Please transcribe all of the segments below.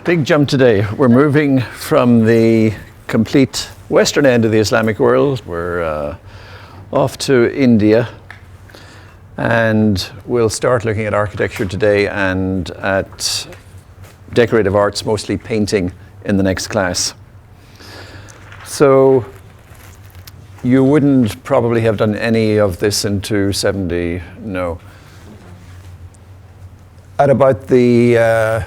Big jump today. We're moving from the complete western end of the Islamic world. We're off to India, and we'll start looking at architecture today and at decorative arts, mostly painting, in the next class. So you wouldn't probably have done any of this in 270, no. At about the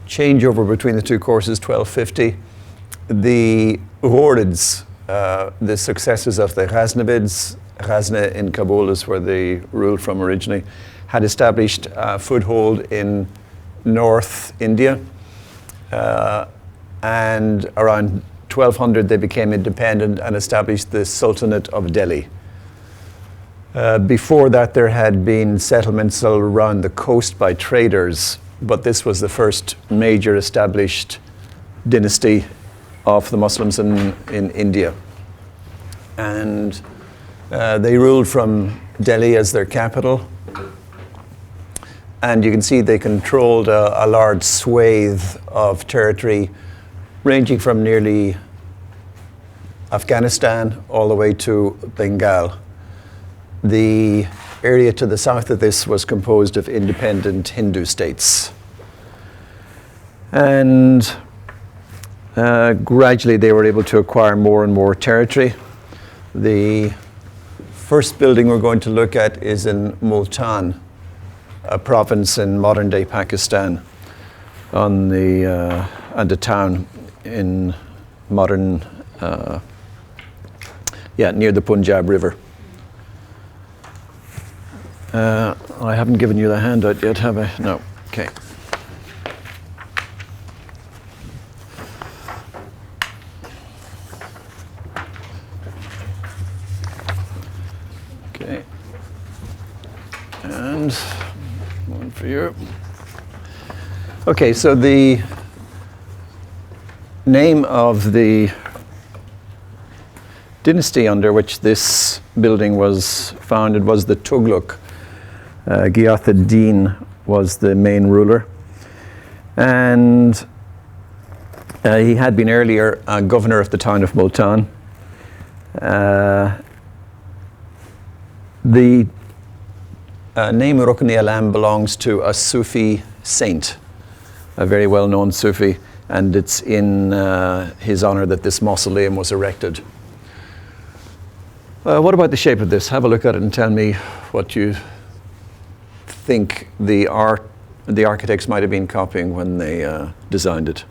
changeover between the two courses, 1250, the Ghurids, the successors of the Ghaznavids, Ghazna in Kabul is where they ruled from originally, had established a foothold in North India, and around 1200 they became independent and established the Sultanate of Delhi. Before that there had been settlements around the coast by traders, but this was the first major established dynasty of the Muslims in India. And they ruled from Delhi as their capital. And you can see they controlled a large swathe of territory ranging from nearly Afghanistan all the way to Bengal. The area to the south of this was composed of independent Hindu states. And gradually they were able to acquire more and more territory. The first building we're going to look at is in Multan, a province in modern-day Pakistan, on the and a town in modern, near the Punjab River. I haven't given you the handout yet, have I? No. Okay. Okay. And one for you. Okay, so the name of the dynasty under which this building was founded was the Tughlaq. Ghiyath ad-Din was the main ruler, and he had been earlier governor of the town of Multan. The name Rukn-i belongs to a Sufi saint, a very well-known Sufi, and it's in his honor that this mausoleum was erected. What about the shape of this? Have a look at it and tell me what you think the architects might have been copying when they designed it.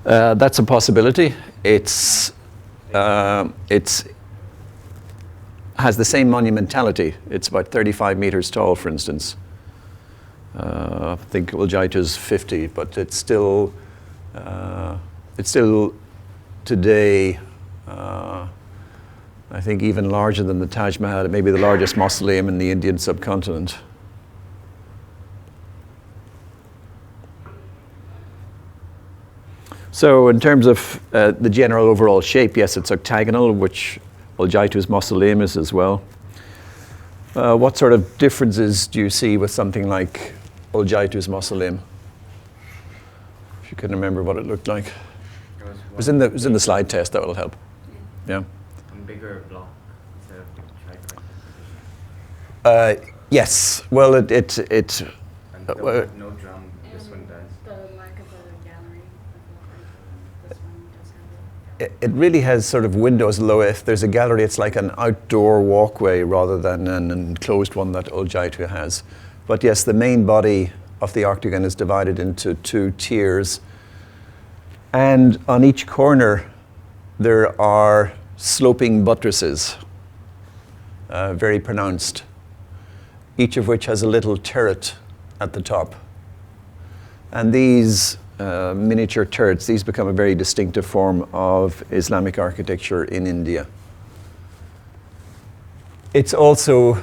That's a possibility. It's has the same monumentality. It's about 35 meters tall, for instance. I think Ujjayi is 50, but it's still today, I think even larger than the Taj Mahal. It may be the largest mausoleum in the Indian subcontinent. So in terms of the general overall shape, yes, it's octagonal, which Ujjayi's mausoleum is as well. What sort of differences do you see with something like Ujjayi's mausoleum? If you can remember what it looked like. It was in the slide test. That will help. Yeah. A bigger block instead of yes. Well, it and no drum. This one does. The lack of a gallery. This one does have it really has sort of windows, although if there's a gallery, it's like an outdoor walkway rather than an enclosed one that Ujjayi has. But yes, the main body of the octagon is divided into two tiers. And on each corner, there are sloping buttresses, very pronounced, each of which has a little turret at the top. And these miniature turrets, these become a very distinctive form of Islamic architecture in India. It's also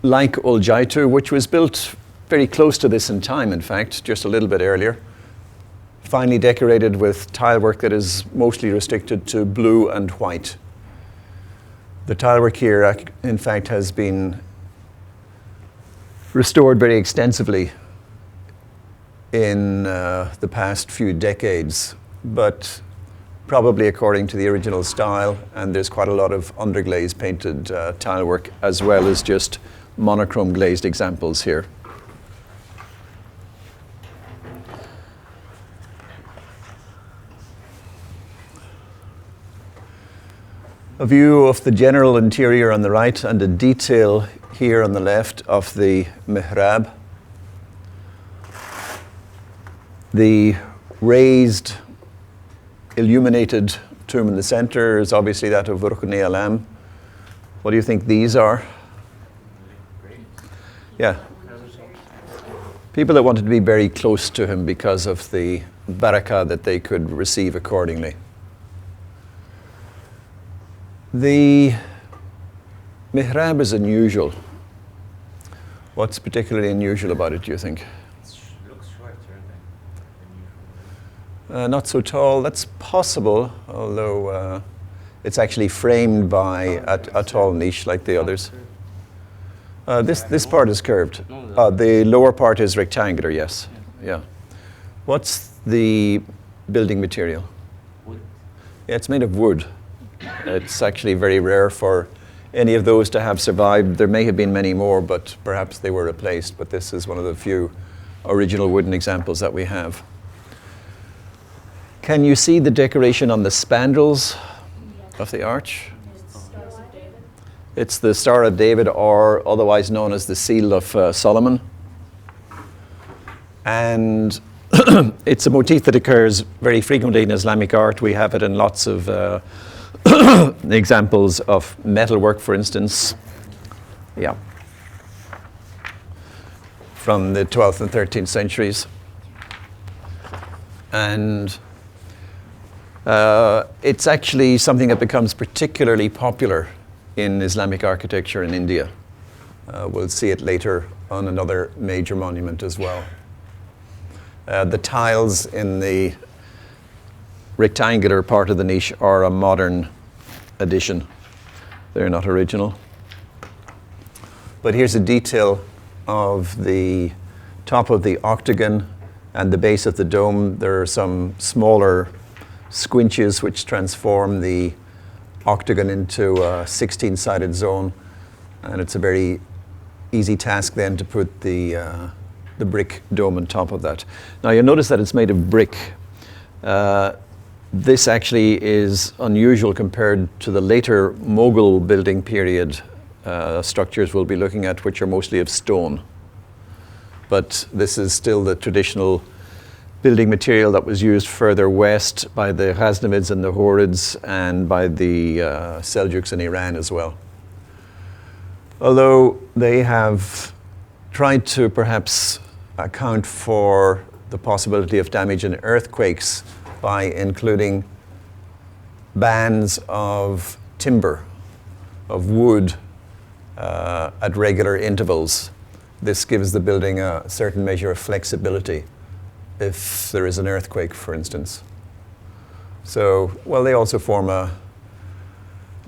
like Ujjayi, which was built very close to this in time, in fact, just a little bit earlier. Finely decorated with tile work that is mostly restricted to blue and white. The tilework here, in fact, has been restored very extensively in the past few decades, but probably according to the original style, and there's quite a lot of underglaze painted tilework as well as just monochrome glazed examples here. A view of the general interior on the right and a detail here on the left of the mihrab. The raised, illuminated tomb in the center is obviously that of Rukn-i Alam. What do you think these are? Yeah. People that wanted to be very close to him because of the barakah that they could receive accordingly. The mihrab is unusual. What's particularly unusual about it, do you think? It looks shorter than usual. Not so tall. That's possible, although it's actually framed by a tall niche like the others. This part is curved. The lower part is rectangular, yes. Yeah. What's the building material? Wood. Yeah, it's made of wood. It's actually very rare for any of those to have survived. There may have been many more, but perhaps they were replaced. But this is one of the few original wooden examples that we have. Can you see the decoration on the spandrels of the arch? It's the Star of David, or otherwise known as the Seal of Solomon. And it's a motif that occurs very frequently in Islamic art. We have it in lots of examples of metalwork, for instance. Yeah. From the 12th and 13th centuries. And it's actually something that becomes particularly popular in Islamic architecture in India. We'll see it later on another major monument as well. The tiles in the rectangular part of the niche are a modern addition. They're not original. But here's a detail of the top of the octagon and the base of the dome. There are some smaller squinches which transform the octagon into a 16-sided zone, and it's a very easy task then to put the brick dome on top of that. Now you'll notice that it's made of brick. This actually is unusual compared to the later Mughal building period structures we'll be looking at, which are mostly of stone. But this is still the traditional building material that was used further west by the Ghaznavids and the Horids and by the Seljuks in Iran as well. Although they have tried to perhaps account for the possibility of damage in earthquakes by including bands of timber, of wood at regular intervals. This gives the building a certain measure of flexibility if there is an earthquake, for instance. So, well, they also form a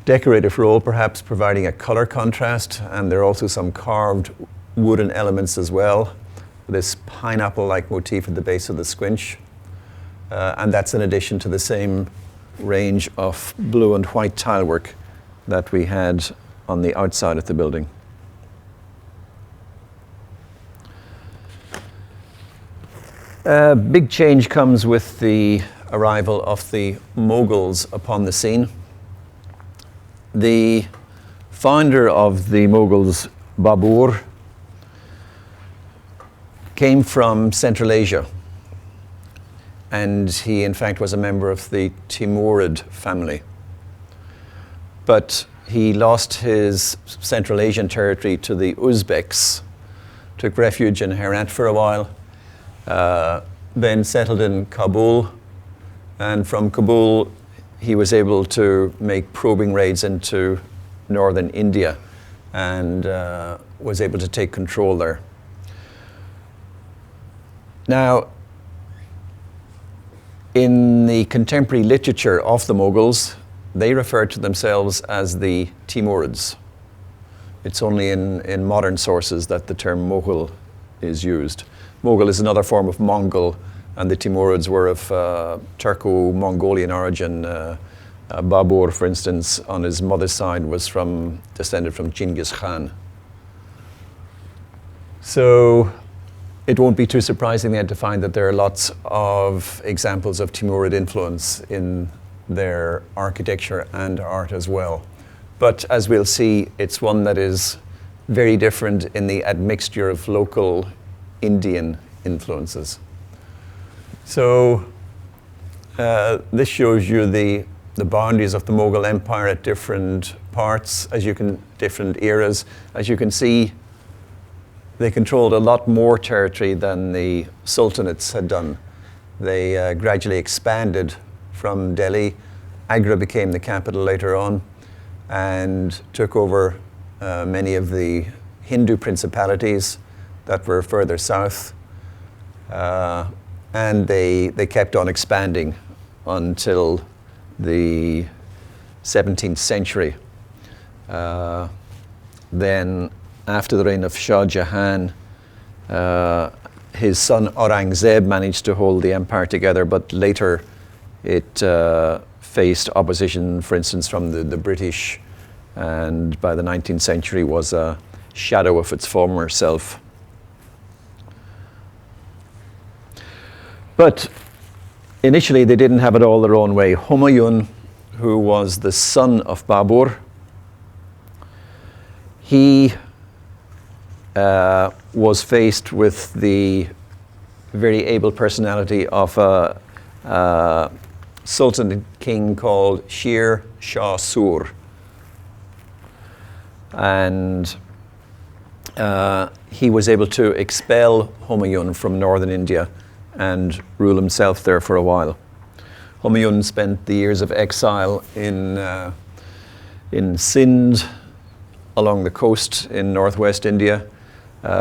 decorative role, perhaps providing a color contrast, and there are also some carved wooden elements as well. This pineapple-like motif at the base of the squinch. And that's in addition to the same range of blue and white tilework that we had on the outside of the building. Big change comes with the arrival of the Moguls upon the scene. The founder of the Moguls, Babur, came from Central Asia. And he, in fact, was a member of the Timurid family. But he lost his Central Asian territory to the Uzbeks, took refuge in Herat for a while, then settled in Kabul, and from Kabul he was able to make probing raids into northern India and was able to take control there. Now, in the contemporary literature of the Mughals, they refer to themselves as the Timurids. It's only in modern sources that the term Mughal is used. Mughal is another form of Mongol, and the Timurids were of Turco-Mongolian origin. Babur, for instance, on his mother's side was descended from Genghis Khan. So it won't be too surprising then to find that there are lots of examples of Timurid influence in their architecture and art as well. But as we'll see, it's one that is very different in the admixture of local Indian influences. So this shows you the boundaries of the Mughal Empire at different parts, different eras. As you can see, they controlled a lot more territory than the sultanates had done. They gradually expanded from Delhi. Agra became the capital later on and took over many of the Hindu principalities that were further south. And they kept on expanding until the 17th century. Then, after the reign of Shah Jahan, his son Aurangzeb managed to hold the empire together, but later it faced opposition, for instance, from the British, and by the 19th century was a shadow of its former self. But initially they didn't have it all their own way. Humayun, who was the son of Babur, he was faced with the very able personality of a sultan king called Sher Shah Sur. And he was able to expel Humayun from northern India and rule himself there for a while. Humayun spent the years of exile in Sindh, along the coast in northwest India.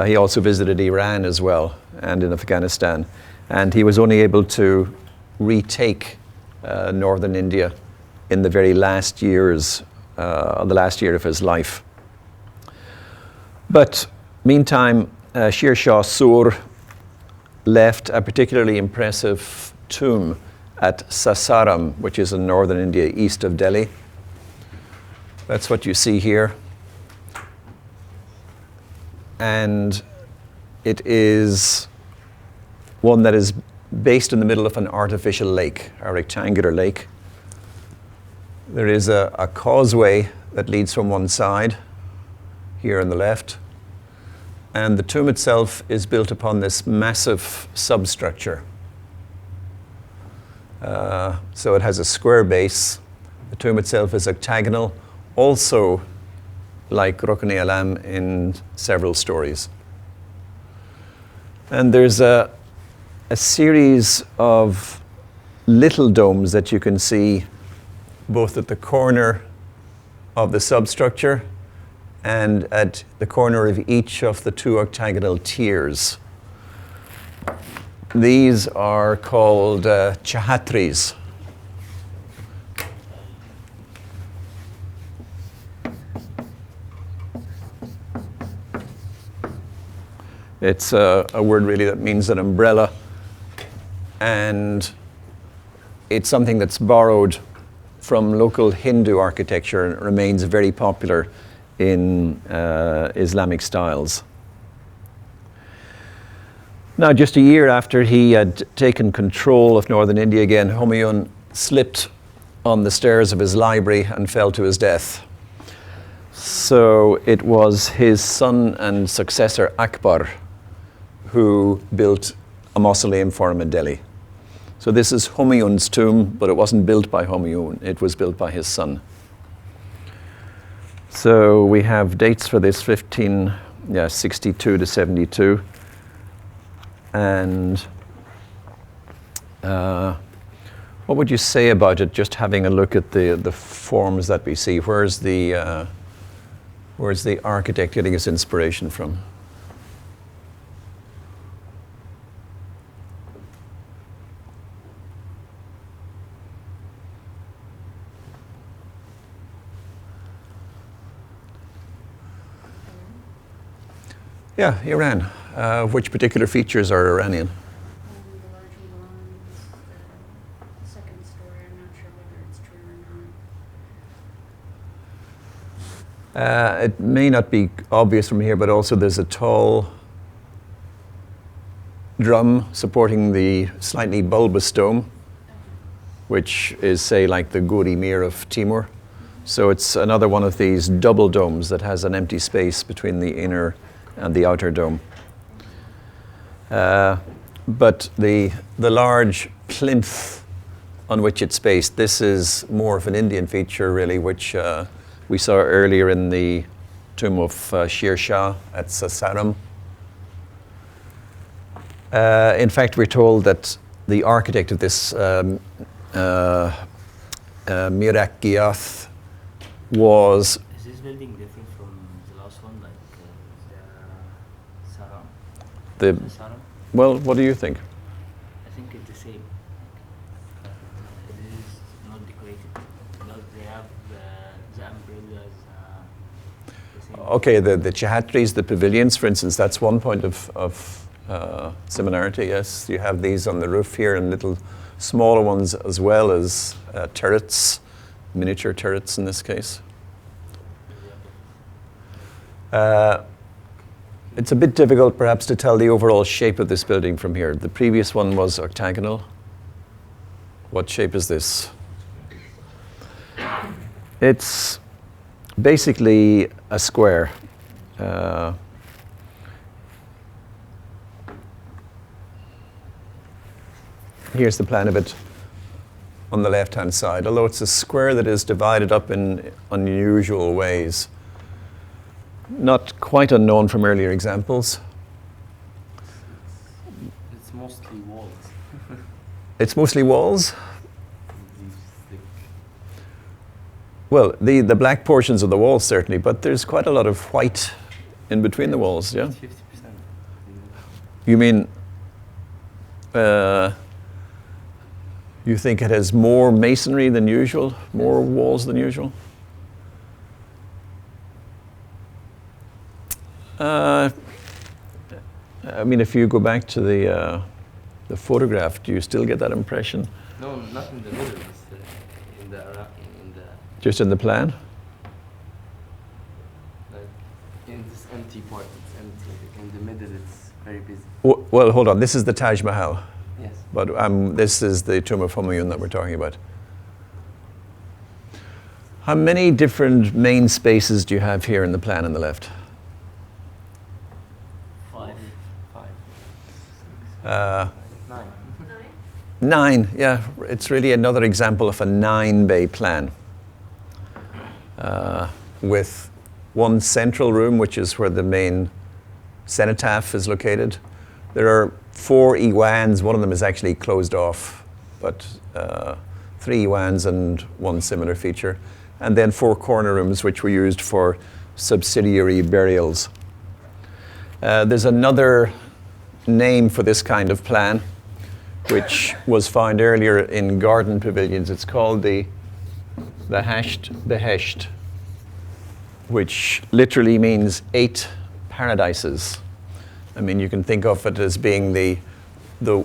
He also visited Iran as well, and in Afghanistan. And he was only able to retake northern India in the very last years, the last year of his life. But meantime, Sher Shah Sur left a particularly impressive tomb at Sasaram, which is in northern India, east of Delhi. That's what you see here. And it is one that is based in the middle of an artificial lake, a rectangular lake. There is a causeway that leads from one side, here on the left, and the tomb itself is built upon this massive substructure. So it has a square base. The tomb itself is octagonal, also like Rukn-i in several stories. And there's a series of little domes that you can see both at the corner of the substructure and at the corner of each of the two octagonal tiers. These are called Chia Trees. It's a word really that means an umbrella, and it's something that's borrowed from local Hindu architecture and remains very popular in Islamic styles. Now, just a year after he had taken control of northern India again, Humayun slipped on the stairs of his library and fell to his death. So it was his son and successor Akbar who built a mausoleum for him in Delhi. So this is Humayun's tomb, but it wasn't built by Humayun, it was built by his son. So we have dates for this 62 to 72. And what would you say about it, just having a look at the forms that we see? Where's the architect getting his inspiration from? Yeah, Iran. Which particular features are Iranian? The large lawns, the second story, I'm not sure whether it's true or not. It may not be obvious from here, but also there's a tall drum supporting the slightly bulbous dome, which is, say, like the Guri Mir of Timur. So it's another one of these double domes that has an empty space between the inner and the outer dome. But the large plinth on which it's based, this is more of an Indian feature, really, which we saw earlier in the tomb of Sher Shah at Sasaram. In fact, we're told that the architect of this, Mirak Ghiath, was... Is this building different from the last one, like the Saram? the. The Saram? Well, what do you think? I think it's the same. It is not decorated. Because they have the umbrellas. The same. Okay, the Chia Trees, the pavilions, for instance, that's one point of similarity, yes. You have these on the roof here and little smaller ones as well as turrets, miniature turrets in this case. It's a bit difficult perhaps to tell the overall shape of this building from here. The previous one was octagonal. What shape is this? It's basically a square. Here's the plan of it on the left-hand side, although it's a square that is divided up in unusual ways. Not quite unknown from earlier examples. It's mostly walls. It's mostly walls. These thick. Well, the black portions of the walls certainly, but there's quite a lot of white in between the walls, yeah? 50%. You mean, you think it has more masonry than usual, more walls than usual? I mean, if you go back to the photograph, do you still get that impression? No, not in the middle. It's in the Just in the plan? like in this empty part. It's empty. In the middle, it's very busy. Well, hold on. This is the Taj Mahal, Yes. but this is the tomb of Humayun that we're talking about. How many different main spaces do you have here in the plan on the left? Nine. 9, yeah. It's really another example of a 9-bay plan with one central room, which is where the main cenotaph is located. There are 4 iwans. One of them is actually closed off, but 3 iwans and one similar feature. And then 4 corner rooms, which were used for subsidiary burials. There's another name for this kind of plan, which was found earlier in garden pavilions. It's called the Hasht Behesht, which literally means 8 paradises. I mean, you can think of it as being the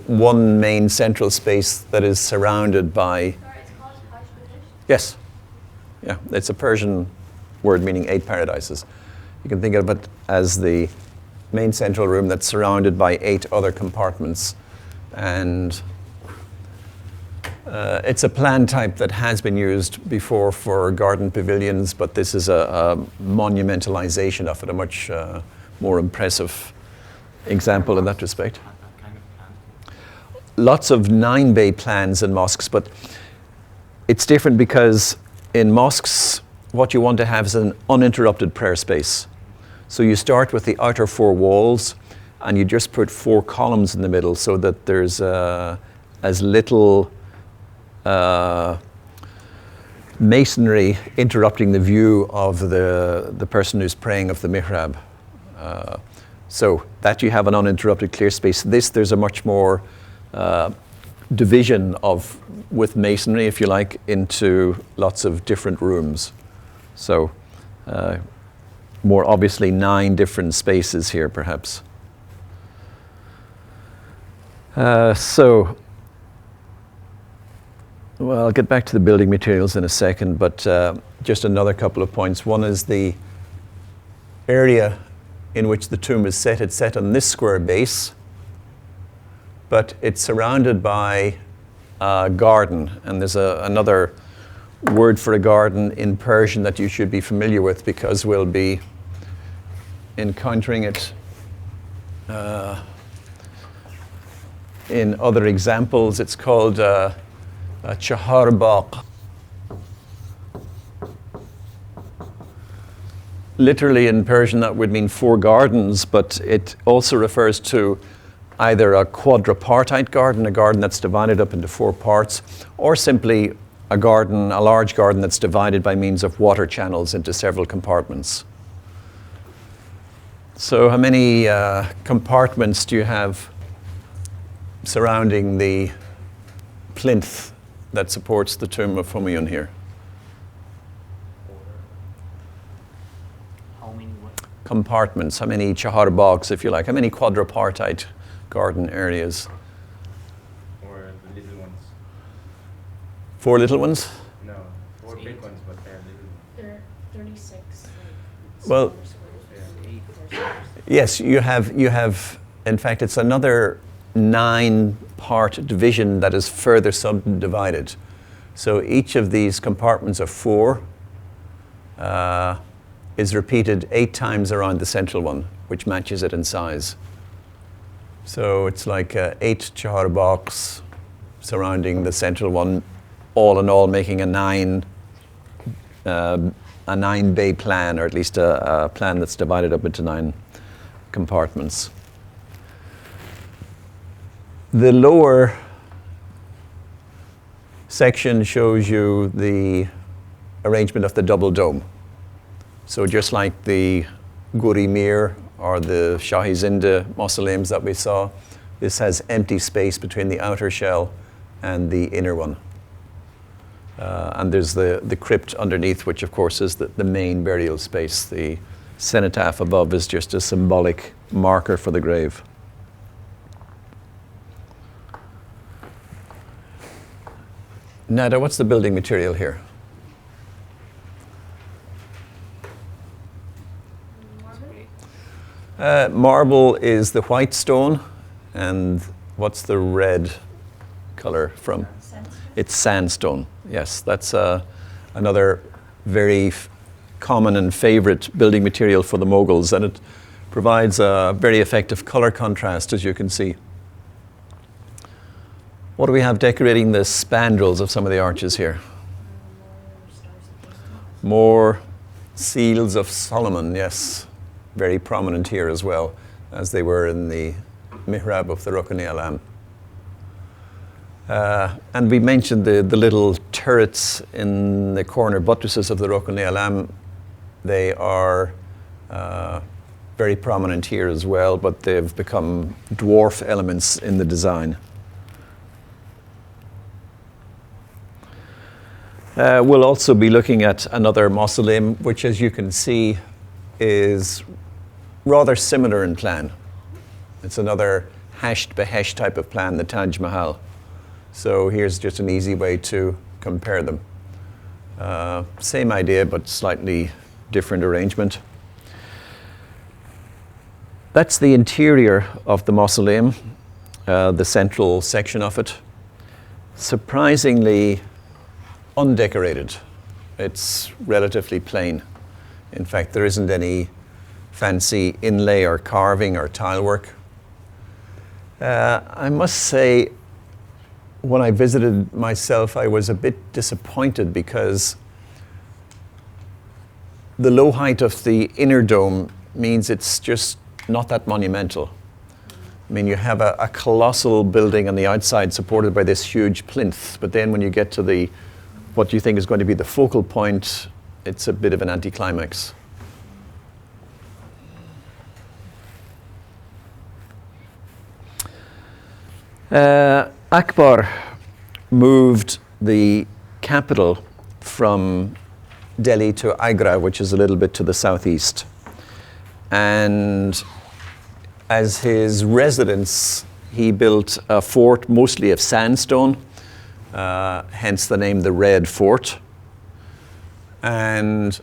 one main central space that is surrounded by... Sorry, it's called Taj Mahal? Yes. Yeah, it's a Persian word meaning 8 paradises. You can think of it as the main central room that's surrounded by 8 other compartments. And it's a plan type that has been used before for garden pavilions, but this is a monumentalization of it, a much more impressive example in that respect. Lots of 9-bay plans in mosques, but it's different because in mosques, what you want to have is an uninterrupted prayer space. So you start with the outer 4 walls, and you just put 4 columns in the middle so that there's as little masonry interrupting the view of the person who's praying of the mihrab. So that you have an uninterrupted clear space. There's a much more division with masonry, if you like, into lots of different rooms. So more obviously 9 different spaces here, perhaps. Well, I'll get back to the building materials in a second, but just another couple of points. One is the area in which the tomb is set. It's set on this square base, but it's surrounded by a garden, and there's another word for a garden in Persian that you should be familiar with, because we'll be encountering it in other examples. It's called Chaharbaq. Literally in Persian that would mean 4 gardens, but it also refers to either a quadripartite garden, a garden that's divided up into 4 parts, or simply a garden, a large garden that's divided by means of water channels into several compartments. So how many compartments do you have surrounding the plinth that supports the tomb of Humayun here? How many what? Compartments, how many chaharbaqs, if you like, how many quadripartite garden areas? Or the little ones. 4 little ones? No, 4 big ones, but they're little. There are 36. Well, squares. yes, you have, in fact, it's another 9-part division that is further subdivided. So each of these compartments of 4 is repeated 8 times around the central one, which matches it in size. So it's like 8 chaharbaqs surrounding the central one, all in all making a 9-bay plan, or at least a plan that's divided up into 9 compartments. The lower section shows you the arrangement of the double dome. So just like the Guri Mir or the Shahi Zinda mausoleums that we saw, this has empty space between the outer shell and the inner one. And there's the crypt underneath, which of course is the main burial space. The cenotaph above is just a symbolic marker for the grave. Nada, what's the building material here? Marble is the white stone, and what's the red color from? Sandstone? It's sandstone. Yes, that's another very common and favorite building material for the Moguls, and it provides a very effective color contrast, as you can see. What do we have decorating the spandrels of some of the arches here? More seals of Solomon, yes. Very prominent here as well, as they were in the mihrab of the Rukn-i Alam. And we mentioned the little turrets in the corner buttresses of the Rukn-i Alam. They are very prominent here as well, but they've become dwarf elements in the design. We'll also be looking at another mausoleum, which, as you can see, is rather similar in plan. It's another hashed behesh type of plan, the Taj Mahal. So here's just an easy way to compare them. Same idea, but slightly different arrangement. That's the interior of the mausoleum, the central section of it. Surprisingly undecorated. It's relatively plain. In fact, there isn't any fancy inlay or carving or tile work. I must say, when I visited myself, I was a bit disappointed because the low height of the inner dome means it's just not that monumental. I mean, you have a colossal building on the outside supported by this huge plinth, but then when you get to what you think is going to be the focal point, it's a bit of an anticlimax. Akbar moved the capital from Delhi to Agra, which is a little bit to the southeast. and as his residence, he built a fort mostly of sandstone, hence the name the Red Fort. And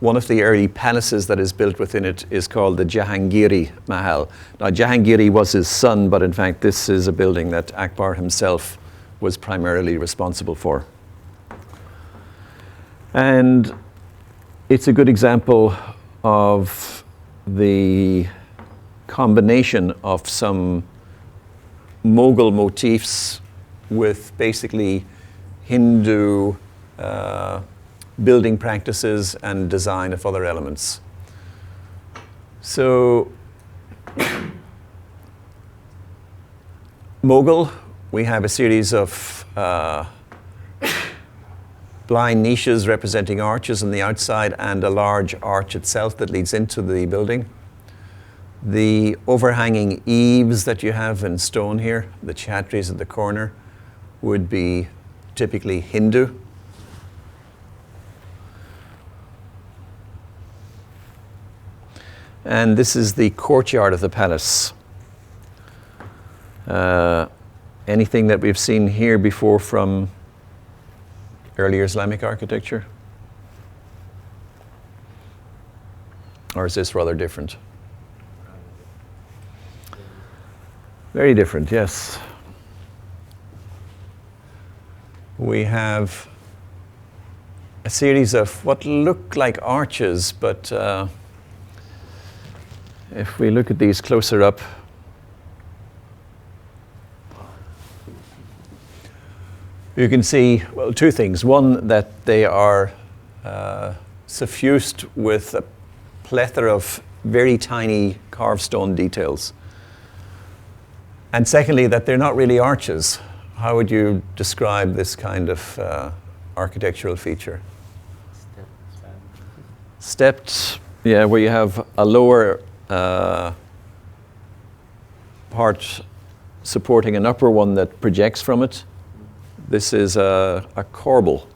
one of the early palaces that is built within it is called the Jahangiri Mahal. Now, Jahangiri was his son, but in fact, this is a building that Akbar himself was primarily responsible for. And it's a good example of the combination of some Mughal motifs with basically Hindu building practices and design of other elements. So, Mughal, we have a series of blind niches representing arches on the outside and a large arch itself that leads into the building. The overhanging eaves that you have in stone here, the Chia Trees at the corner, would be typically Hindu. And this is the courtyard of the palace. Anything that we've seen here before from earlier Islamic architecture? Or is this rather different? Very different, yes. We have a series of what look like arches, but if we look at these closer up, you can see, well, two things. One, that they are suffused with a plethora of very tiny carved stone details. And secondly, that they're not really arches. How would you describe this kind of architectural feature? Stepped, yeah, where you have a lower part supporting an upper one that projects from it. This is a corbel.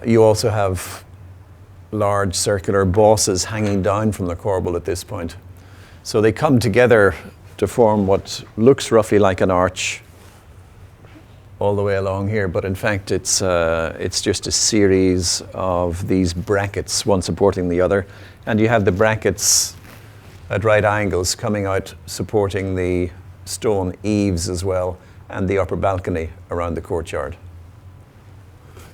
You also have large circular bosses hanging down from the corbel at this point. So they come together to form what looks roughly like an arch all the way along here, but in fact it's just a series of these brackets, one supporting the other, and you have the brackets at right angles coming out supporting the stone eaves as well, and the upper balcony around the courtyard.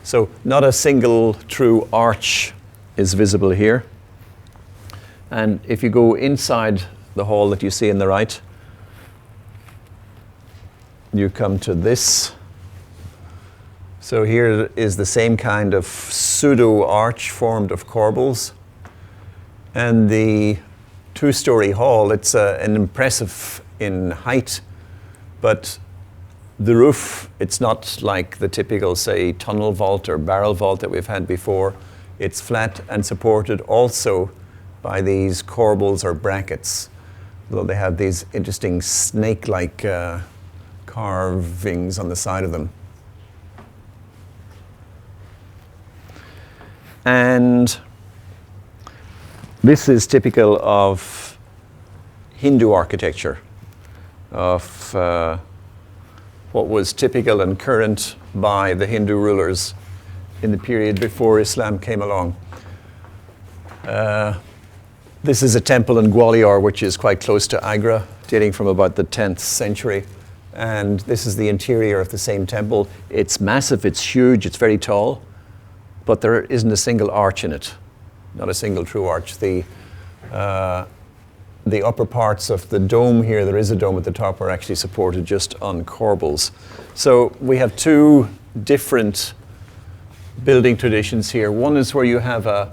So not a single true arch is visible here. And if you go inside the hall that you see on the right, you come to this. So here is the same kind of pseudo arch formed of corbels. And the two-story hall, it's an impressive in height, but the roof, it's not like the typical, say, tunnel vault or barrel vault that we've had before. It's flat and supported also by these corbels or brackets, though they have these interesting snake-like carvings on the side of them. And this is typical of Hindu architecture, of what was typical and current by the Hindu rulers in the period before Islam came along. This is a temple in Gwalior, which is quite close to Agra, dating from about the 10th century. And this is the interior of the same temple. It's massive, it's huge, it's very tall, but there isn't a single arch in it, not a single true arch. The upper parts of the dome here, there is a dome at the top, are actually supported just on corbels. So we have two different building traditions here. One is where you have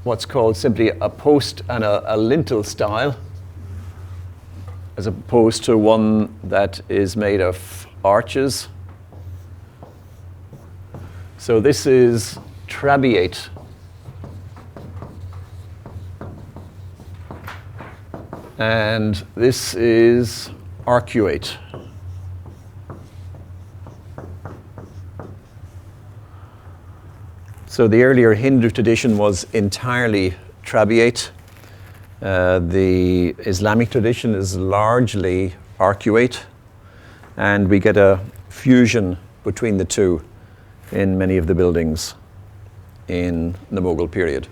what's called simply a post and a lintel style, as opposed to one that is made of arches. So this is trabeate. And this is arcuate. So the earlier Hindu tradition was entirely trabeate. The Islamic tradition is largely arcuate, and we get a fusion between the two in many of the buildings in the Mughal period.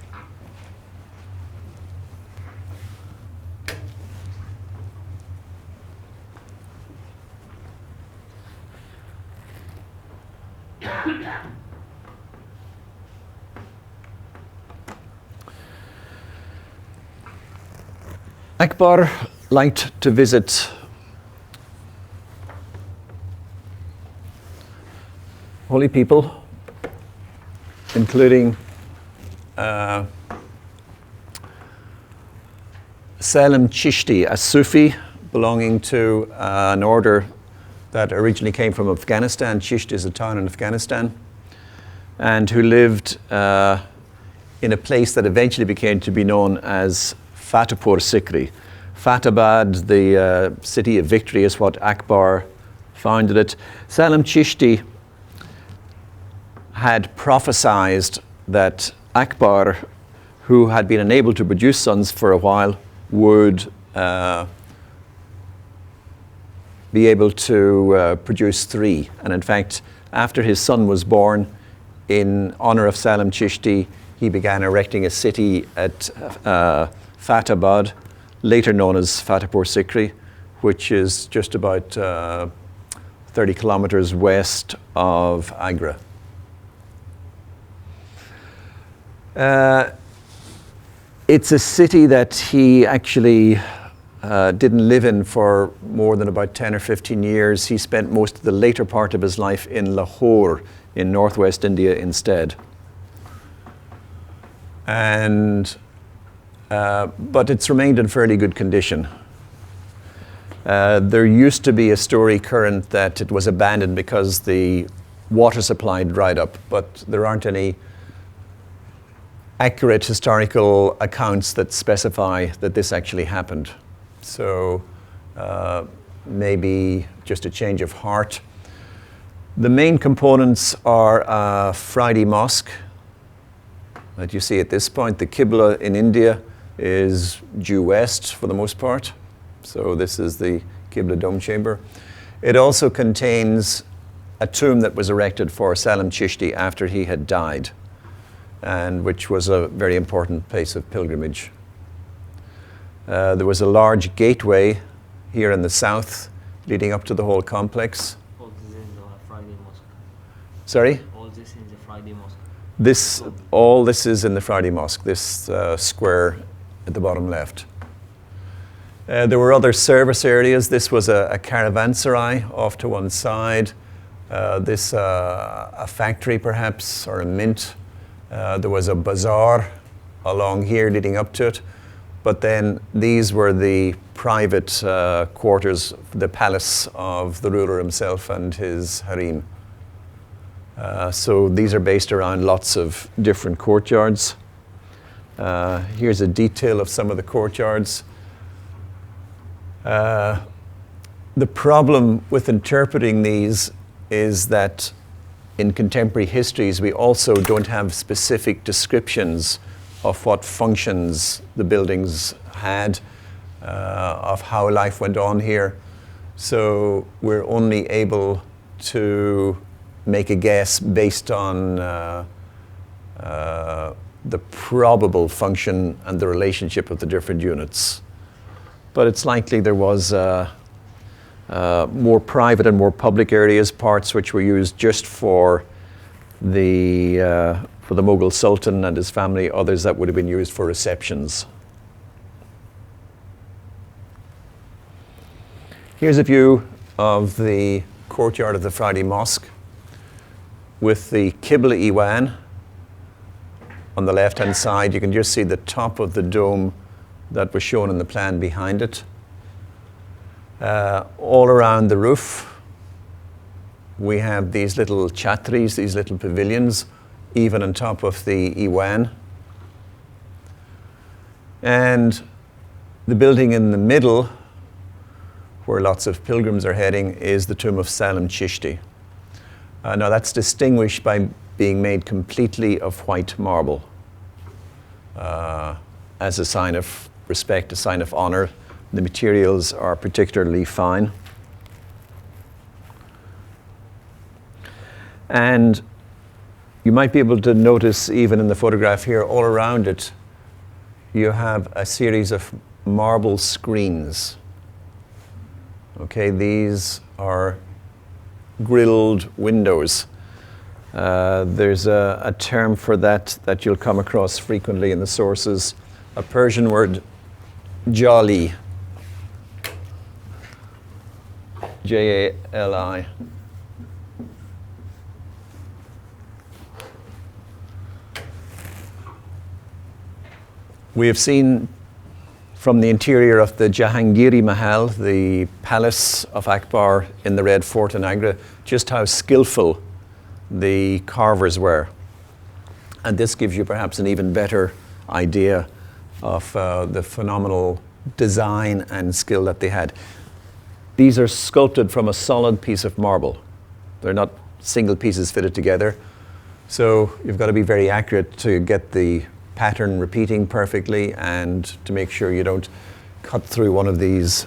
Akbar liked to visit holy people, including Salim Chishti, a Sufi belonging to an order that originally came from Afghanistan. Chishti is a town in Afghanistan, and who lived in a place that eventually became to be known as Fatehpur Sikri. Fatabad, the city of victory, is what Akbar founded it. Salim Chishti had prophesied that Akbar, who had been unable to produce sons for a while, would be able to produce 3. And in fact, after his son was born, in honor of Salim Chishti, he began erecting a city at Fatabad, later known as Fatehpur Sikri, which is just about 30 kilometers west of Agra. It's a city that he actually didn't live in for more than about 10 or 15 years. He spent most of the later part of his life in Lahore in northwest India instead. And but it's remained in fairly good condition. There used to be a story current that it was abandoned because the water supply dried up, but there aren't any accurate historical accounts that specify that this actually happened. So maybe just a change of heart. The main components are Friday Mosque that you see at this point. The Qibla in India is due west for the most part. So this is the Qibla dome chamber. It also contains a tomb that was erected for Salim Chishti after he had died, and which was a very important place of pilgrimage. There was a large gateway here in the south leading up to the whole complex. All this in the Friday Mosque. Sorry? All this in the Friday Mosque. All this is in the Friday Mosque, this square at the bottom left. There were other service areas. This was a caravanserai off to one side. This a factory perhaps, or a mint. There was a bazaar along here leading up to it. But then these were the private quarters, the palace of the ruler himself and his harem. So these are based around lots of different courtyards. Here's a detail of some of the courtyards. The problem with interpreting these is that in contemporary histories, we also don't have specific descriptions of what functions the buildings had, of how life went on here. So we're only able to make a guess based on the probable function and the relationship of the different units. But it's likely there was more private and more public areas, parts which were used just for the Mughal Sultan and his family, others that would have been used for receptions. Here's a view of the courtyard of the Friday Mosque with the Qibla Iwan on the left-hand side. You can just see the top of the dome that was shown in the plan behind it. All around the roof, we have these little Chia Trees, these little pavilions, even on top of the Iwan. And the building in the middle, where lots of pilgrims are heading, is the tomb of Salim Chishti. Now that's distinguished by being made completely of white marble as a sign of respect, a sign of honor. The materials are particularly fine. And you might be able to notice, even in the photograph here, all around it, you have a series of marble screens. Okay, these are grilled windows. There's a term for that you'll come across frequently in the sources, a Persian word, jali, Jali. We have seen from the interior of the Jahangiri Mahal, the palace of Akbar in the Red Fort in Agra, just how skillful the carvers were. And this gives you perhaps an even better idea of the phenomenal design and skill that they had. These are sculpted from a solid piece of marble. They're not single pieces fitted together. So you've got to be very accurate to get the pattern repeating perfectly and to make sure you don't cut through one of these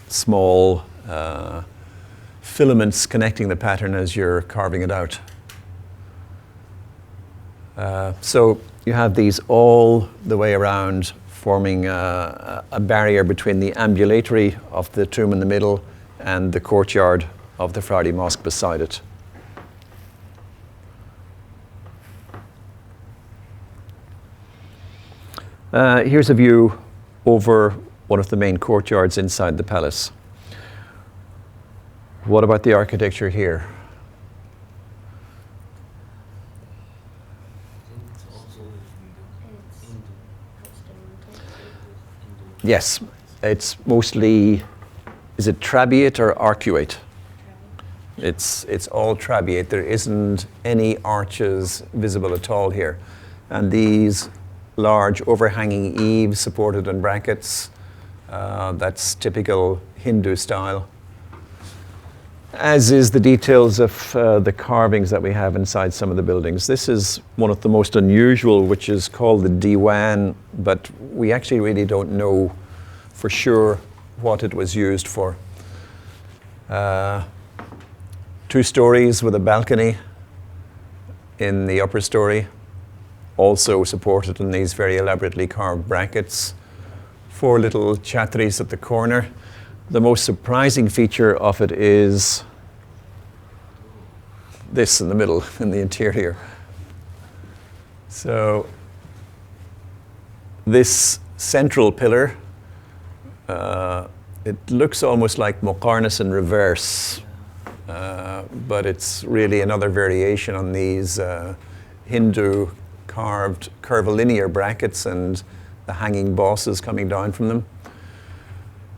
small filaments connecting the pattern as you're carving it out. So you have these all the way around, forming a barrier between the ambulatory of the tomb in the middle and the courtyard of the Friday Mosque beside it. Here's a view over one of the main courtyards inside the palace. What about the architecture here? Yes, it's mostly, is it trabeate or arcuate? It's all trabeate. There isn't any arches visible at all here. And these large overhanging eaves supported on brackets, that's typical Hindu style. As is the details of the carvings that we have inside some of the buildings. This is one of the most unusual, which is called the Diwan, but we actually really don't know for sure what it was used for. 2 stories with a balcony in the upper story, also supported in these very elaborately carved brackets. 4 little Chia Trees at the corner. The most surprising feature of it is this in the middle, in the interior. So this central pillar, it looks almost like Muqarnas in reverse, but it's really another variation on these Hindu carved curvilinear brackets and the hanging bosses coming down from them.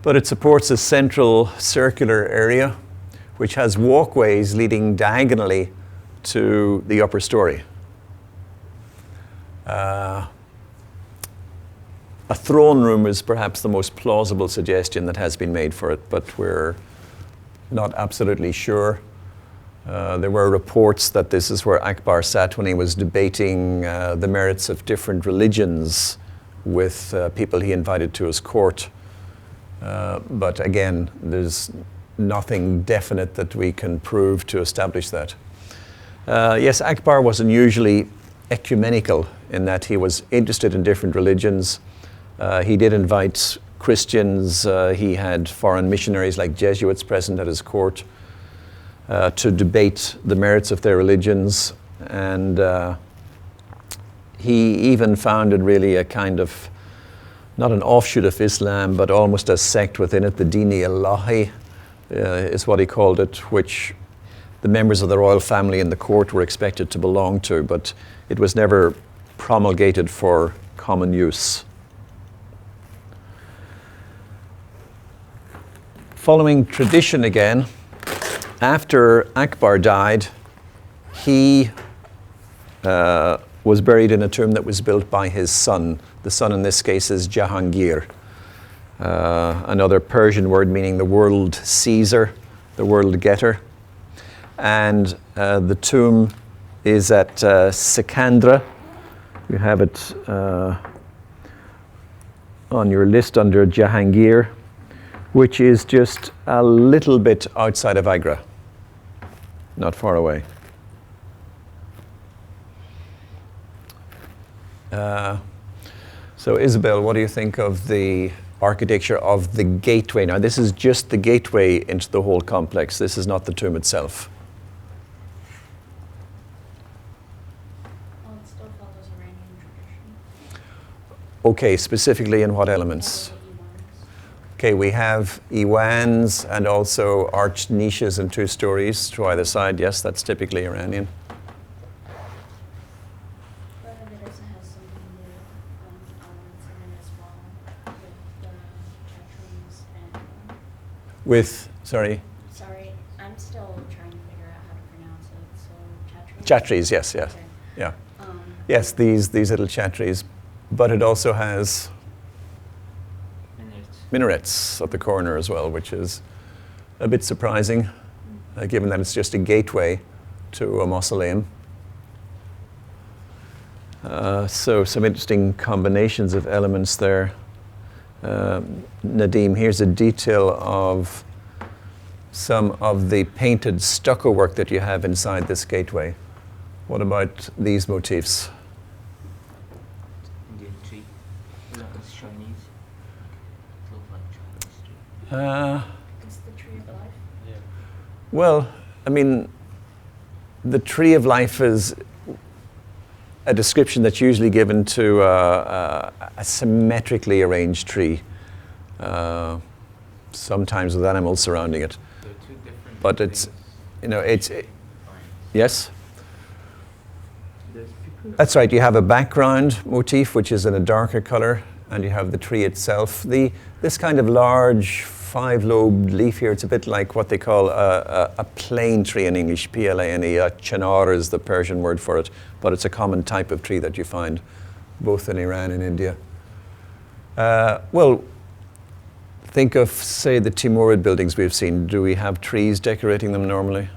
But it supports a central circular area which has walkways leading diagonally to the upper story. A throne room is perhaps the most plausible suggestion that has been made for it, but we're not absolutely sure. There were reports that this is where Akbar sat when he was debating the merits of different religions with people he invited to his court. But again, there's nothing definite that we can prove to establish that. Yes, Akbar was unusually ecumenical in that he was interested in different religions. He did invite Christians. He had foreign missionaries like Jesuits present at his court to debate the merits of their religions. And he even founded really a kind of, not an offshoot of Islam, but almost a sect within it, the Dini-Ilahi is what he called it, which the members of the royal family and the court were expected to belong to, but it was never promulgated for common use. Following tradition again, after Akbar died, he was buried in a tomb that was built by his son. The son in this case is Jahangir, another Persian word meaning the world Caesar, the world getter. And the tomb is at Sikandra. You have it on your list under Jahangir, which is just a little bit outside of Agra, not far away. So Isabel, what do you think of the architecture of the gateway? Now this is just the gateway into the whole complex. This is not the tomb itself. Well, it still follows Iranian tradition. Okay, specifically in what elements? Okay, we have Iwans and also arched niches and 2 stories to either side. Yes, that's typically Iranian. But it also has some Hindu elements in it as well, with the Chia Trees and... Sorry? Sorry, I'm still trying to figure out how to pronounce it, so Chia Trees, yes. Okay. Yeah. Yes, these little Chia Trees. But it also has minarets at the corner as well, which is a bit surprising, given that it's just a gateway to a mausoleum. So some interesting combinations of elements there. Nadeem, here's a detail of some of the painted stucco work that you have inside this gateway. What about these motifs? Indian tree. No, it's Chinese. It looks like Chinese tree. It's the Tree of Life. Yeah. Well, I mean, the Tree of Life is a description that's usually given to a symmetrically arranged tree, sometimes with animals surrounding it. There are 2 different But it's, things. yes? There's people. That's right, you have a background motif, which is in a darker color, and you have the tree itself. This kind of large 5-lobed leaf here, it's a bit like what they call a plane tree in English, P-L-A-N-E. Chinar is the Persian word for it, but it's a common type of tree that you find both in Iran and India. Well, think of, say, the Timurid buildings we've seen. Do we have trees decorating them normally?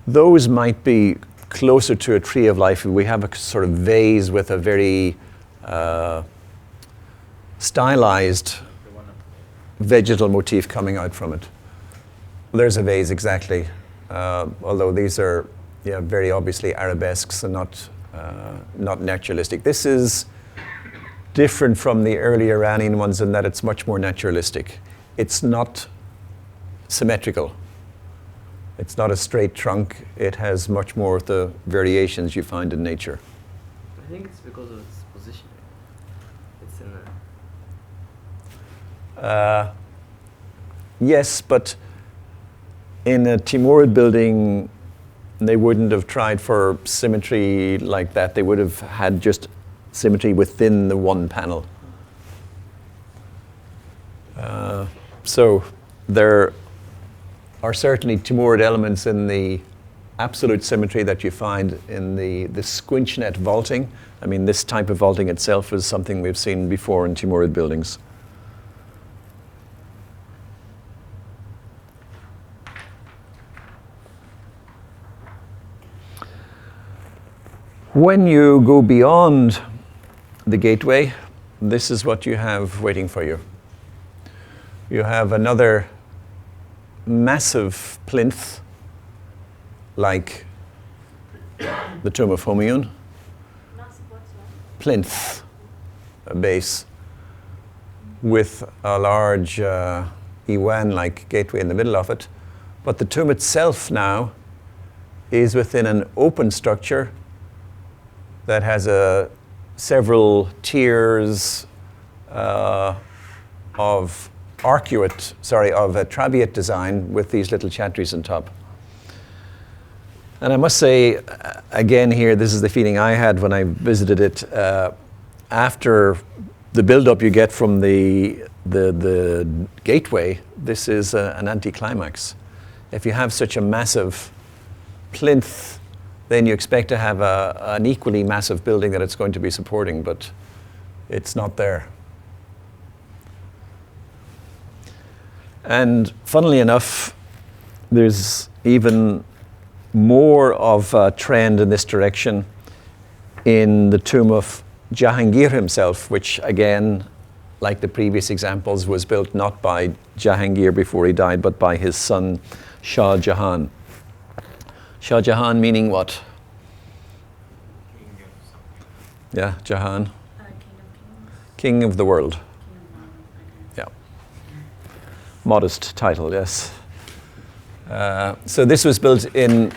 Those might be closer to a tree of life. We have a sort of vase with a very stylized vegetal motif coming out from it. There's a vase, exactly. Although these are very obviously arabesques and not naturalistic. This is different from the early Iranian ones in that it's much more naturalistic. It's not symmetrical. It's not a straight trunk. It has much more of the variations you find in nature. I think it's because of its position. It's in a... Yes, but in a Timurid building, they wouldn't have tried for symmetry like that. They would have had just symmetry within the one panel. So there are certainly Timurid elements in the absolute symmetry that you find in the squinch net vaulting. I mean, this type of vaulting itself is something we've seen before in Timurid buildings. When you go beyond the gateway, this is what you have waiting for you. You have another massive plinth, like the tomb of Humayun. Plinth, a base, with a large Iwan-like gateway in the middle of it. But the tomb itself now is within an open structure that has several tiers of a trabeate design with these little chatries on top. And I must say, again here, this is the feeling I had when I visited it. After the build-up you get from the gateway, this is an anticlimax. If you have such a massive plinth, then you expect to have an equally massive building that it's going to be supporting, but it's not there. And funnily enough, there's even more of a trend in this direction in the tomb of Jahangir himself, which again, like the previous examples, was built not by Jahangir before he died, but by his son Shah Jahan. Shah Jahan meaning what? Yeah, Jahan. King of Kings. King of the world. King of Kings. Yeah. Modest title, yes. So this was built in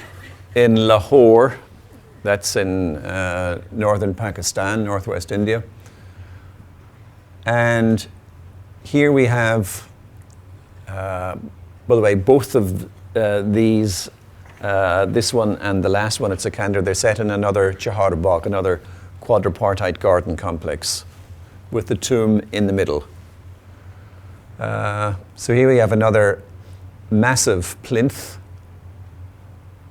Lahore. That's in northern Pakistan, northwest India. And here we have, by the way, both of these, this one and the last one at Sikandar, they're set in another Chahar Bagh, another quadripartite garden complex with the tomb in the middle. So here we have another massive plinth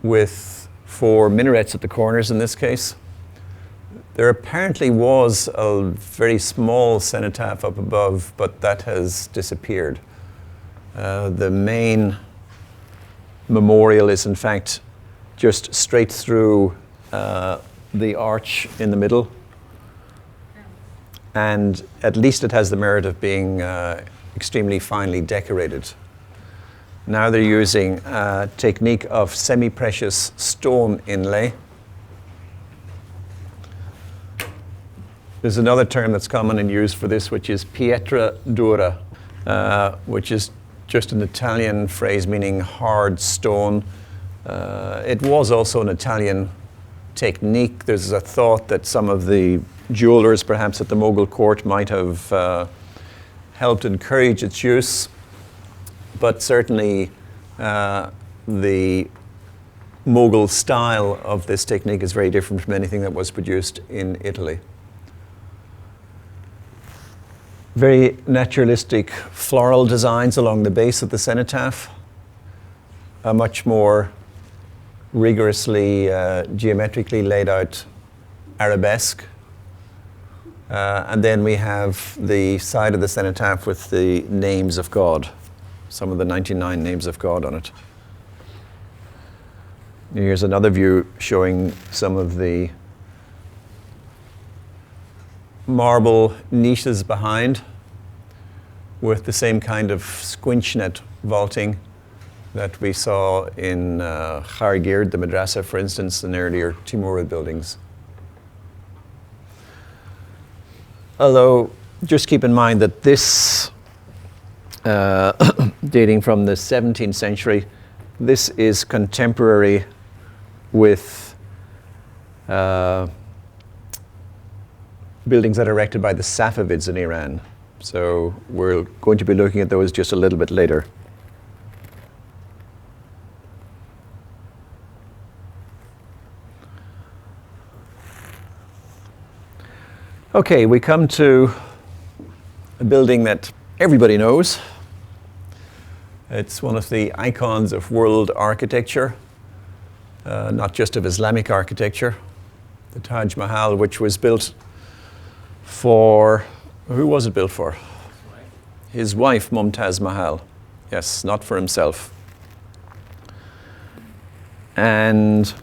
with 4 minarets at the corners in this case. There apparently was a very small cenotaph up above, but that has disappeared. The main memorial is in fact just straight through the arch in the middle. And at least it has the merit of being extremely finely decorated. Now they're using a technique of semi-precious stone inlay. There's another term that's common and used for this, which is pietra dura, which is just an Italian phrase meaning hard stone. It was also an Italian technique. There's a thought that some of the jewelers, perhaps at the Mughal court, might have helped encourage its use. But certainly the Mughal style of this technique is very different from anything that was produced in Italy. Very naturalistic floral designs along the base of the cenotaph, a much more rigorously geometrically laid out arabesque. And then we have the side of the cenotaph with the names of God, some of the 99 names of God on it. Here's another view showing some of the marble niches behind with the same kind of squinch net vaulting that we saw in Jahangir, the madrasa, for instance, in earlier Timurid buildings. Although, just keep in mind that this, dating from the 17th century, this is contemporary with buildings that are erected by the Safavids in Iran. So we're going to be looking at those just a little bit later. Okay, we come to a building that everybody knows. It's one of the icons of world architecture, not just of Islamic architecture. The Taj Mahal, which was built for, who was it built for? His wife, Mumtaz Mahal. Yes, not for himself. And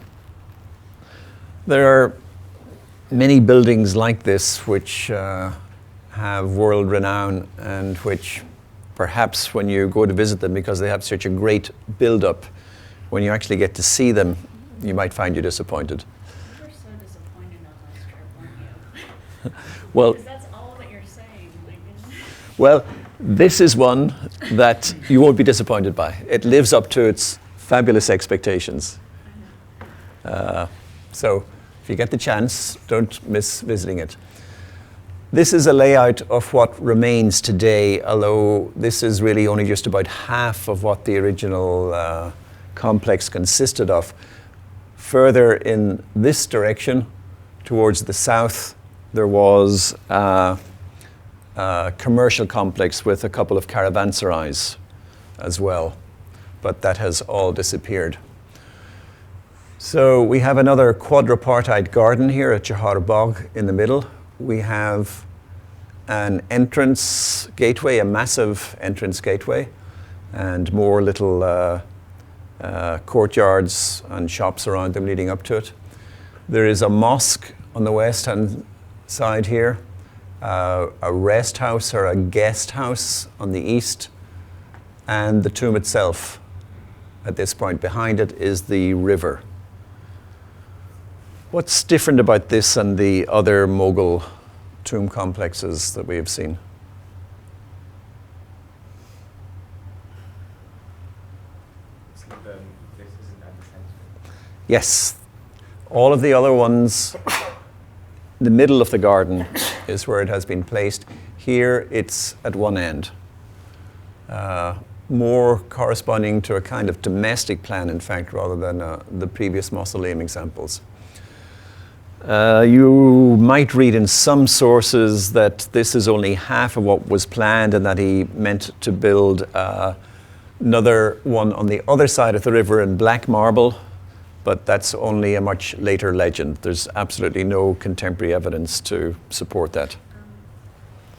there are many buildings like this which have world renown and which perhaps when you go to visit them, because they have such a great build-up, when you actually get to see them, you might find you disappointed. You were so disappointed on last trip, weren't you? Well, Because that's all that you're saying. Like, well, this is one that you won't be disappointed by. It lives up to its fabulous expectations. So if you get the chance, don't miss visiting it. This is a layout of what remains today, although this is really only just about half of what the original complex consisted of. Further in this direction, towards the south, there was a commercial complex with a couple of caravanserais as well, but that has all disappeared. So we have another quadripartite garden here at Chahar Bagh in the middle. We have an entrance gateway, a massive entrance gateway, and more little courtyards and shops around them leading up to it. There is a mosque on the west-hand side here, a rest house or a guest house on the east, and the tomb itself. At this point, behind it is the river. What's different about this and the other Mughal tomb complexes that we have seen? So this isn't at the center. Yes. All of the other ones, the middle of the garden is where it has been placed. Here it's at one end. More corresponding to a kind of domestic plan, in fact, rather than the previous mausoleum examples. You might read in some sources that this is only half of what was planned and that he meant to build another one on the other side of the river in black marble, but that's only a much later legend. There's absolutely no contemporary evidence to support that.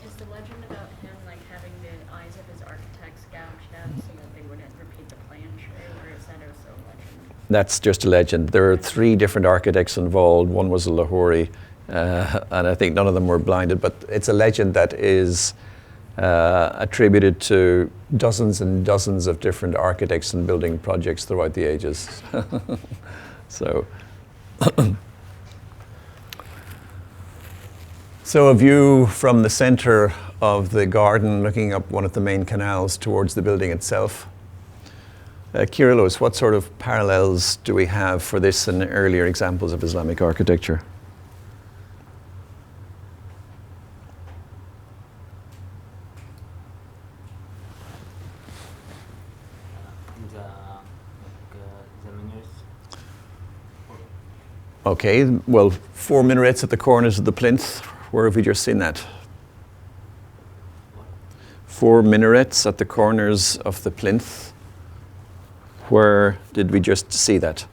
Is the legend about him like having the eyes of his architects gouged out so that they wouldn't repeat the plan true, or is that also a legend? That's just a legend. There are 3 different architects involved. One was a Lahore, and I think none of them were blinded, but it's a legend that is attributed to dozens and dozens of different architects and building projects throughout the ages. So, so a view from the center of the garden looking up one of the main canals towards the building itself. Kyrillos, what sort of parallels do we have for this and earlier examples of Islamic architecture? The minarets. Okay, well, 4 minarets at the corners of the plinth. Where have we just seen that? 4 minarets at the corners of the plinth. Where did we just see that?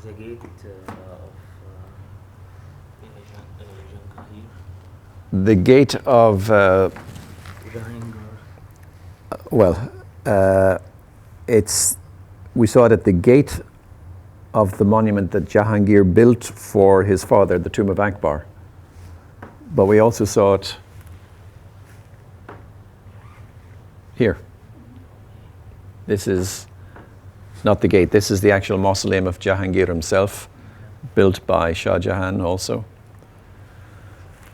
The gate of Jahangir. The gate of, Jahangir. we saw it at the gate of the monument that Jahangir built for his father, the tomb of Akbar. But we also saw it here. This is not the gate, this is the actual mausoleum of Jahangir himself, built by Shah Jahan also.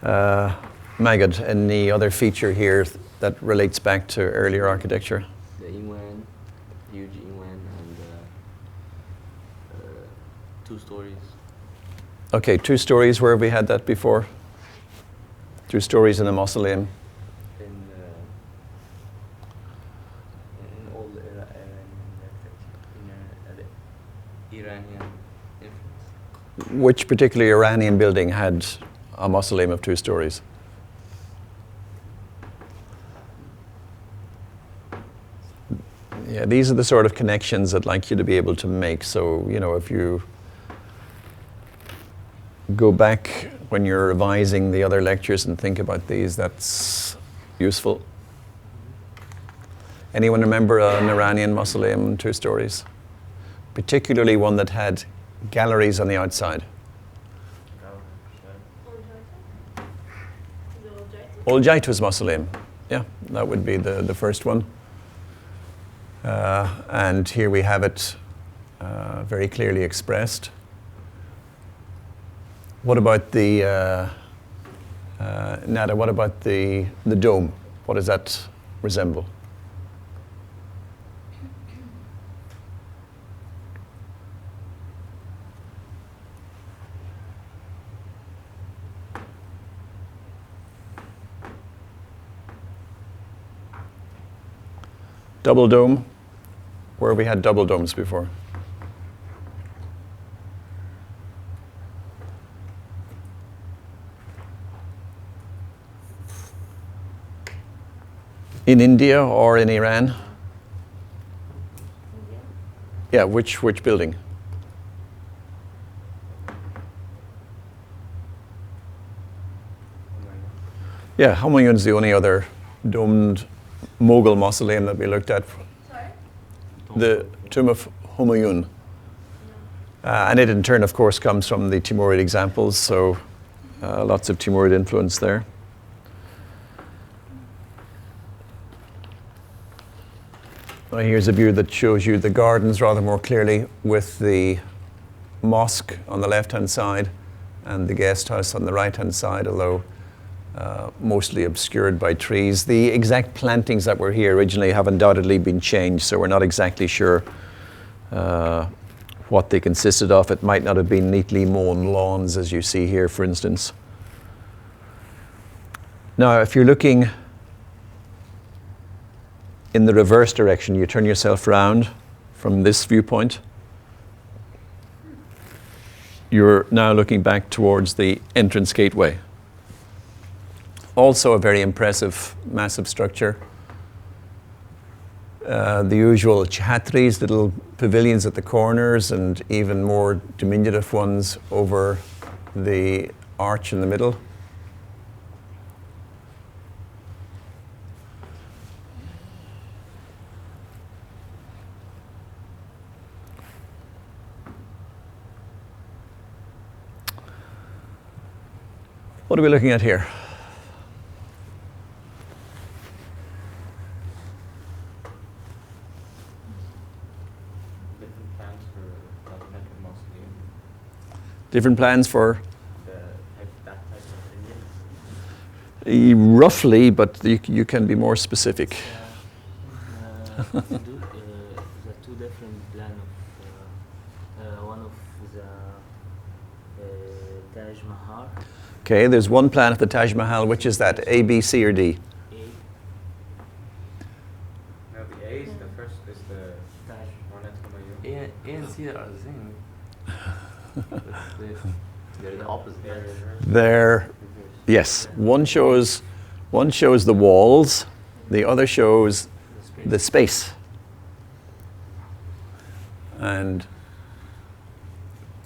Magad, any other feature here that relates back to earlier architecture? The Iwan, huge Iwan, and 2 stories. Okay, 2 stories, where have we had that before? 2 stories in a mausoleum. In all Iranian influence. Which particular Iranian building had a mausoleum of 2 stories? Yeah, these are the sort of connections I'd like you to be able to make. So, you know, if you go back when you're revising the other lectures and think about these, that's useful. Anyone remember an Iranian mausoleum, 2 stories? Particularly one that had galleries on the outside. Old Jaitwa's mausoleum. Yeah, that would be the first one. And here we have it very clearly expressed. What about the, Nada, what about the dome? What does that resemble? Double dome, where have we had double domes before? In India or in Iran? Yeah, which building? Yeah, Humayun's the only other domed Mughal mausoleum that we looked at. Sorry? The tomb of Humayun. And it in turn, of course, comes from the Timurid examples, so lots of Timurid influence there. Well, here's a view that shows you the gardens rather more clearly, with the mosque on the left-hand side and the guest house on the right-hand side, although mostly obscured by trees. The exact plantings that were here originally have undoubtedly been changed, so we're not exactly sure what they consisted of. It might not have been neatly mown lawns, as you see here, for instance. Now, if you're looking in the reverse direction, you turn yourself round from this viewpoint, you're now looking back towards the entrance gateway. Also a very impressive, massive structure. The usual Chia Trees, little pavilions at the corners, and even more diminutive ones over the arch in the middle. What are we looking at here? Different plans for Untitled Mausoleum. Different plans for? That type of Indians. Roughly, but you can be more specific. The two different plan of one of the Taj Mahal. Okay, there's one plan of the Taj Mahal. Which is that? A, B, C, or D? A. No, the A is the first, is the Taj. one at Humayun. A and C are the same. They're the opposite. There, yes. One shows the walls. The other shows the space. And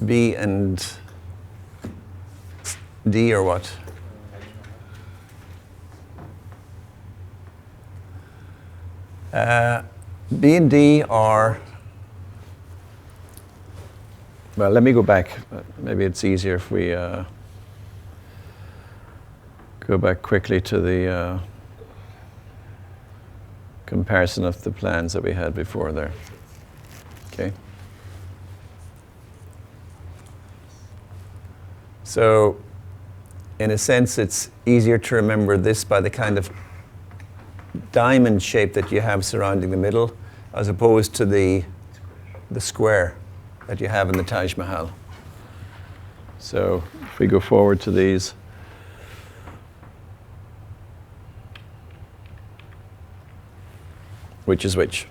B and D are what? B and D are, well, let me go back. Maybe it's easier if we go back quickly to the comparison of the plans that we had before there. Okay. So, in a sense, it's easier to remember this by the kind of diamond shape that you have surrounding the middle, as opposed to the square that you have in the Taj Mahal. So, if we go forward to these. Which is which?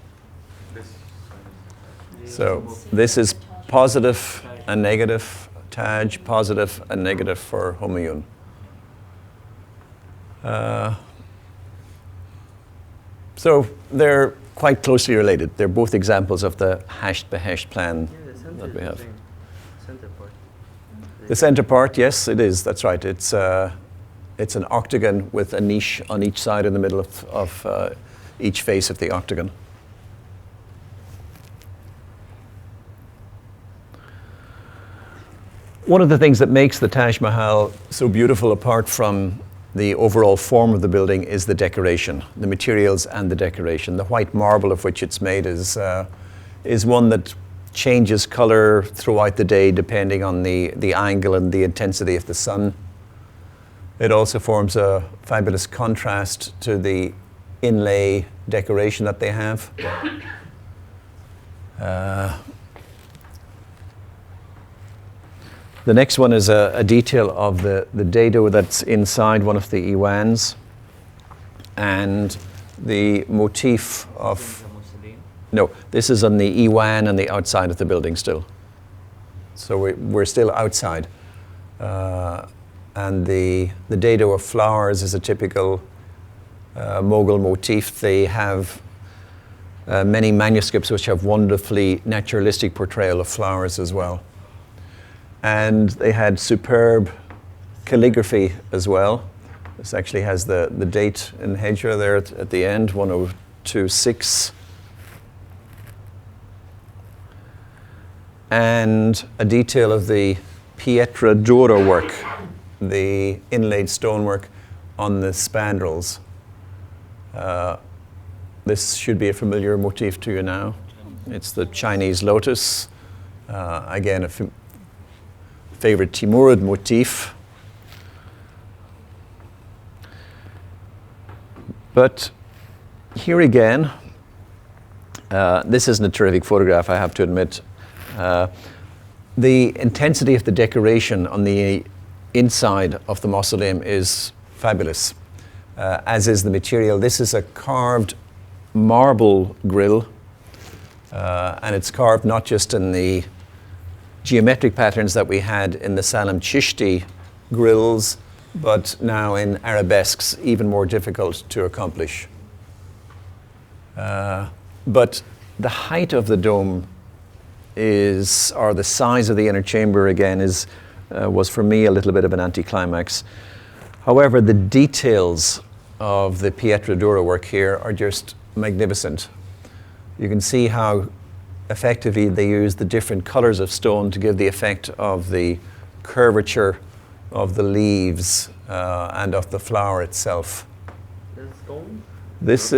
So, this is positive and negative. Taj, positive and negative for Humayun. So they're quite closely related. They're both examples of the hashed behesht plan Yeah, the center that we is have. the same. Center part. The center part, yes, it is. That's right. It's an octagon with a niche on each side in the middle of each face of the octagon. One of the things that makes the Taj Mahal so beautiful, apart from the overall form of the building, is the decoration, the materials and the decoration. The white marble of which it's made is one that changes color throughout the day depending on the angle and the intensity of the sun. It also forms a fabulous contrast to the inlay decoration that they have. The next one is a detail of the dado that's inside one of the Iwans, and the motif of... No, this is on the Iwan and the outside of the building still. So we're still outside. And the dado of flowers is a typical Mughal motif. They have many manuscripts which have wonderfully naturalistic portrayal of flowers as well. And they had superb calligraphy as well, This actually has the date in Hijra there at the end, 1026. And a detail of the pietra dura work, the inlaid stonework on the spandrels. This should be a familiar motif to you now. It's the Chinese lotus. Again, a favorite Timurid motif. But here again, this isn't a terrific photograph, I have to admit. The intensity of the decoration on the inside of the mausoleum is fabulous, as is the material. This is a carved marble grill, and it's carved not just in the geometric patterns that we had in the Salam Chishti grills, but now in arabesques, even more difficult to accomplish. But the height of the dome or the size of the inner chamber again was for me a little bit of an anticlimax. However, the details of the pietra dura work here are just magnificent. You can see how effectively they use the different colors of stone to give the effect of the curvature of the leaves and of the flower itself. There's stone? This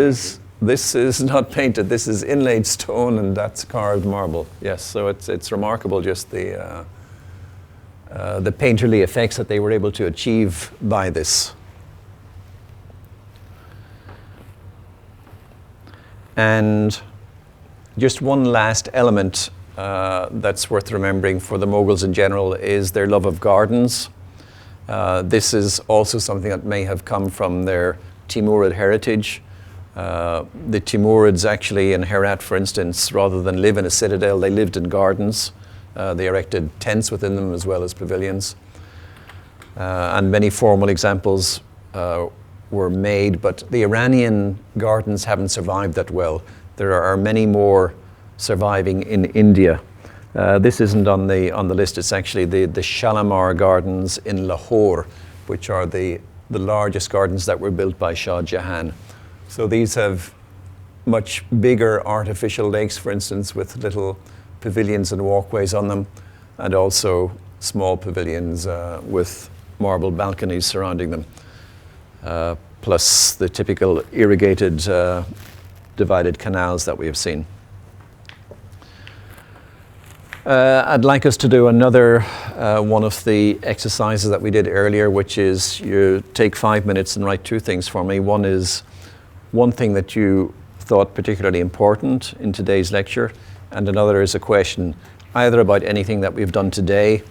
is not painted. This is inlaid stone, and that's carved marble. Yes, so it's remarkable just the painterly effects that they were able to achieve by this. And just one last element that's worth remembering for the Mughals in general is their love of gardens. This is also something that may have come from their Timurid heritage. The Timurids actually in Herat, for instance, rather than live in a citadel, they lived in gardens. They erected tents within them as well as pavilions. And many formal examples were made, but the Iranian gardens haven't survived that well. There are many more surviving in India. This isn't on the list. It's actually the Shalimar gardens in Lahore, which are the largest gardens that were built by Shah Jahan. So these have much bigger artificial lakes, for instance, with little pavilions and walkways on them, and also small pavilions with marble balconies surrounding them, plus the typical irrigated divided canals that we have seen. I'd like us to do another one of the exercises that we did earlier, which is you take 5 minutes and write two things for me. One is one thing that you thought particularly important in today's lecture, and another is a question either about anything that we've done today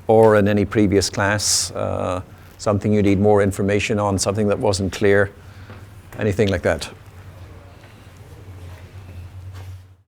or in any previous class, something you need more information on, something that wasn't clear, anything like that.